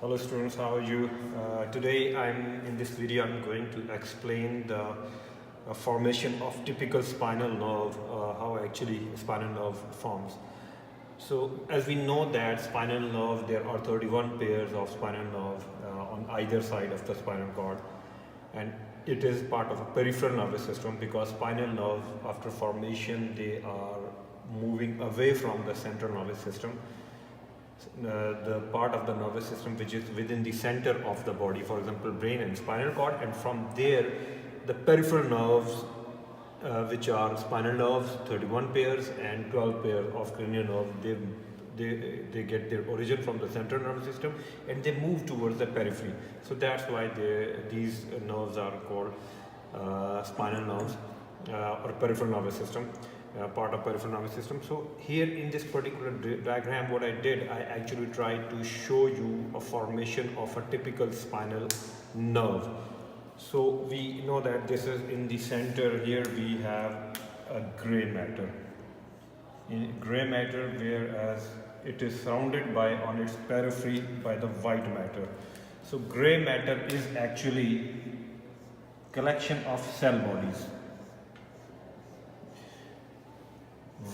Hello students, how are you? Today in this video I'm going to explain the formation of typical spinal nerve, how actually spinal nerve forms. So as we know that spinal nerve, there are 31 pairs of spinal nerve on either side of the spinal cord, and it is part of a peripheral nervous system because spinal nerve after formation they are moving away from the central nervous system. The part of the nervous system which is within the center of the body, for example brain and spinal cord, and from there the peripheral nerves which are spinal nerves, 31 pairs and 12 pairs of cranial nerve, they get their origin from the central nervous system and they move towards the periphery. So that's why these nerves are called spinal nerves or peripheral nervous system. Part of peripheral nervous system. So here in this particular diagram, what I did, I actually tried to show you a formation of a typical spinal nerve. So we know that this is in the center. Here we have a gray matter. In gray matter, whereas it is surrounded by on its periphery by the white matter. So gray matter is actually collection of cell bodies.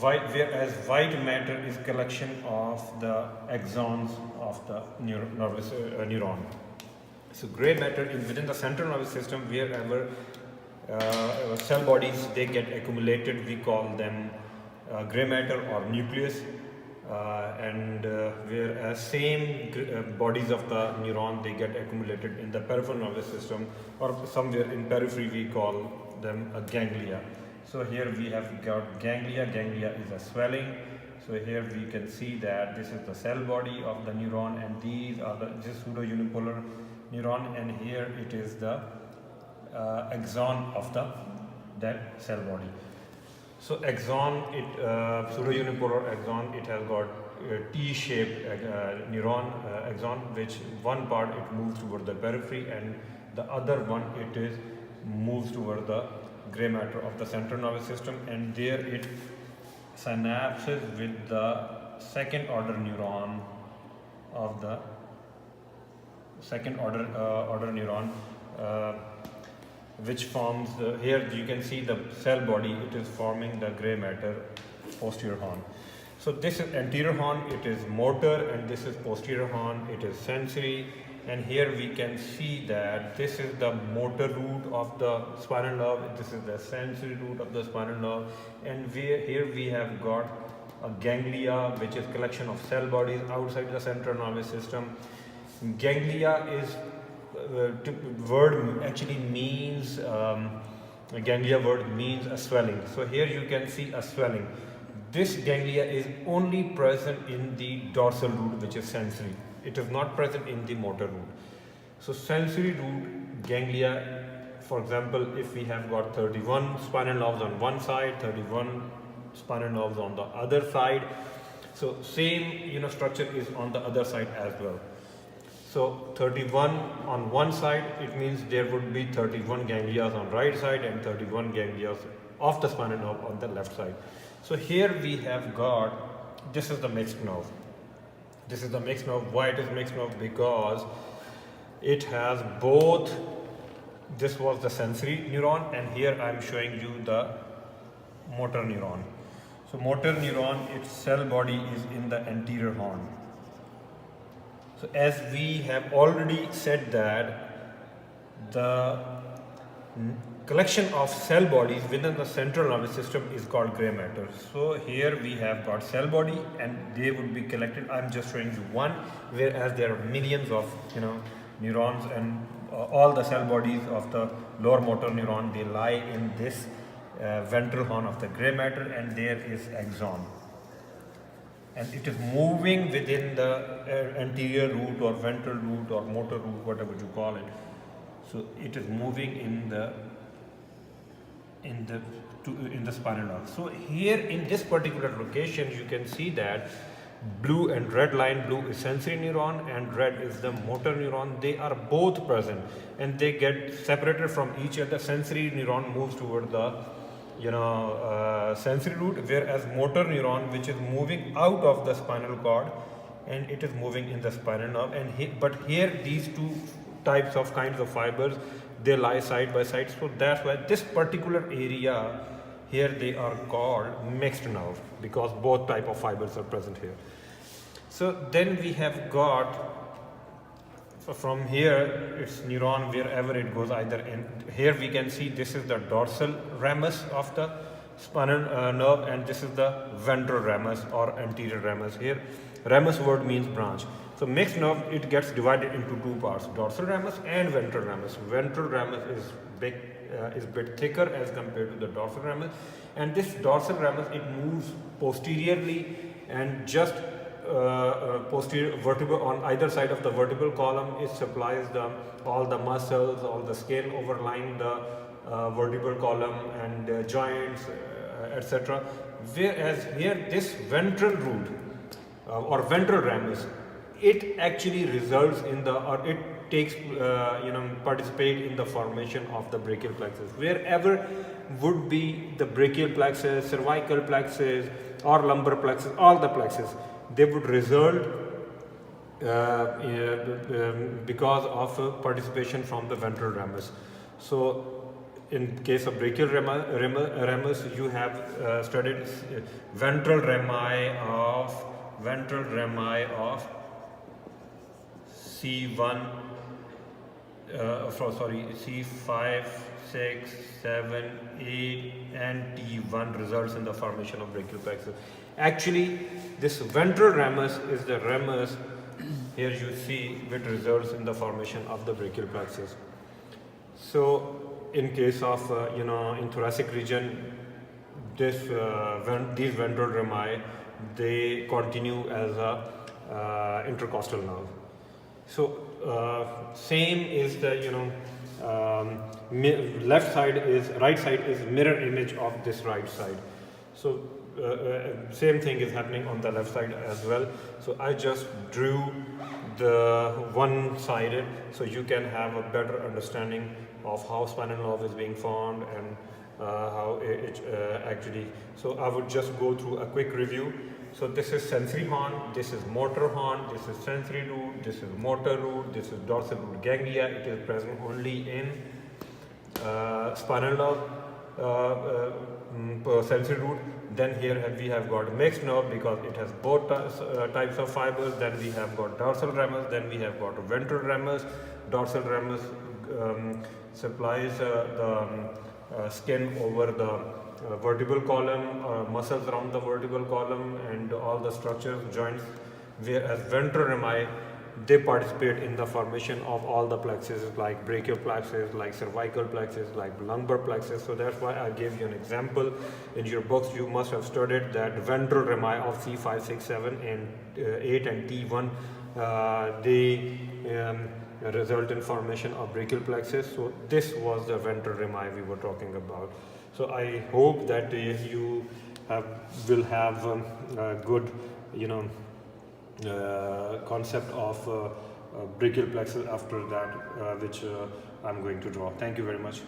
Whereas white matter is collection of the axons of the neuron. So gray matter is within the central nervous system. Wherever cell bodies they get accumulated, we call them gray matter or nucleus. Whereas same bodies of the neuron they get accumulated in the peripheral nervous system, or somewhere in periphery we call them a ganglia. So here we have got ganglia. Ganglia is a swelling. So here we can see that this is the cell body of the neuron, and these are this pseudo-unipolar neuron, and here it is the axon of that cell body. So axon, pseudo-unipolar axon, it has got T-shaped neuron axon, which one part it moves toward the periphery, and the other one it is moves toward the gray matter of the central nervous system, and there it synapses with the second order neuron of the second order neuron, which forms here you can see the cell body, it is forming the gray matter posterior horn. So this is anterior horn, it is motor, and this is posterior horn, it is sensory. And here we can see that this is the motor root of the spinal nerve, this is the sensory root of the spinal nerve, and here we have got a ganglia, which is collection of cell bodies outside the central nervous system. Ganglia is word actually means ganglia word means a swelling. So here you can see a swelling. This ganglia is only present in the dorsal root, which is sensory. It is not present in the motor root. So sensory root ganglia, for example, if we have got 31 spinal nerves on one side, 31 spinal nerves on the other side, so same structure is on the other side as well. So 31 on one side, it means there would be 31 ganglias on right side and 31 ganglias of the spinal nerve on the left side. So here we have got, this is the mixed nerve. This is the mixed nerve. Why it is mixed nerve? Because it has both, this was the sensory neuron, and here I am showing you the motor neuron. So motor neuron, its cell body is in the anterior horn. So as we have already said that the collection of cell bodies within the central nervous system is called gray matter. So here we have got cell body and they would be collected. I'm just showing you one, whereas there are millions of neurons, and all the cell bodies of the lower motor neuron, they lie in this ventral horn of the gray matter, and there is axon. And it is moving within the anterior root or ventral root or motor root, whatever you call it. So it is moving in the spinal nerve. So here in this particular location you can see that blue and red line, blue is sensory neuron and red is the motor neuron. They are both present and they get separated from each other. Sensory neuron moves toward the sensory root, whereas motor neuron, which is moving out of the spinal cord, and it is moving in the spinal nerve. And but here these two kinds of fibers, they lie side by side. So that's why this particular area here, they are called mixed nerve, because both type of fibers are present here. So then we have got, so from here it's neuron wherever it goes, either in here we can see this is the dorsal ramus of the spinal nerve, and this is the ventral ramus or anterior ramus. Here ramus word means branch. So mixed nerve, it gets divided into two parts, dorsal ramus and ventral ramus. Ventral ramus is bit thicker as compared to the dorsal ramus, and this dorsal ramus, it moves posteriorly and just posterior vertebral on either side of the vertebral column. It supplies all the muscles, all the skin overlying the vertebral column and joints, etc. Whereas here this ventral root or ventral ramus, it actually results in the, or it takes participate in the formation of the brachial plexus. Wherever would be the brachial plexus, cervical plexus or lumbar plexus, all the plexus, they would result because of participation from the ventral ramus. So in case of brachial ramus, you have studied ventral rami of C1, C5, 6, 7, 8 and T1 results in the formation of brachial plexus. Actually, this ventral ramus is the ramus here you see, which results in the formation of the brachial plexus. So in case of in thoracic region, these ventral rami, they continue as a intercostal nerve. So same is the right side is mirror image of this right side. So same thing is happening on the left side as well. So I just drew the one-sided, so you can have a better understanding of how spinal nerve is being formed and how it actually. So I would just go through a quick review. So this is sensory horn, this is motor horn, this is sensory root, this is motor root, this is dorsal root ganglia. It is present only in spinal nerve, sensory root. Then here we have got mixed nerve because it has both types of fibers. Then we have got dorsal ramus, then we have got ventral ramus. Dorsal ramus supplies the skin over the vertebral column, muscles around the vertebral column and all the structures, joints, whereas ventral rami, they participate in the formation of all the plexuses like brachial plexus, like cervical plexus, like lumbar plexus. So that's why I gave you an example. In your books you must have studied that ventral rami of C5, 6, 7 and 8 and T1, they result in formation of brachial plexus. So this was the ventral rami we were talking about. So I hope that you will have a good concept of brachial plexus after that, which I'm going to draw. Thank you very much.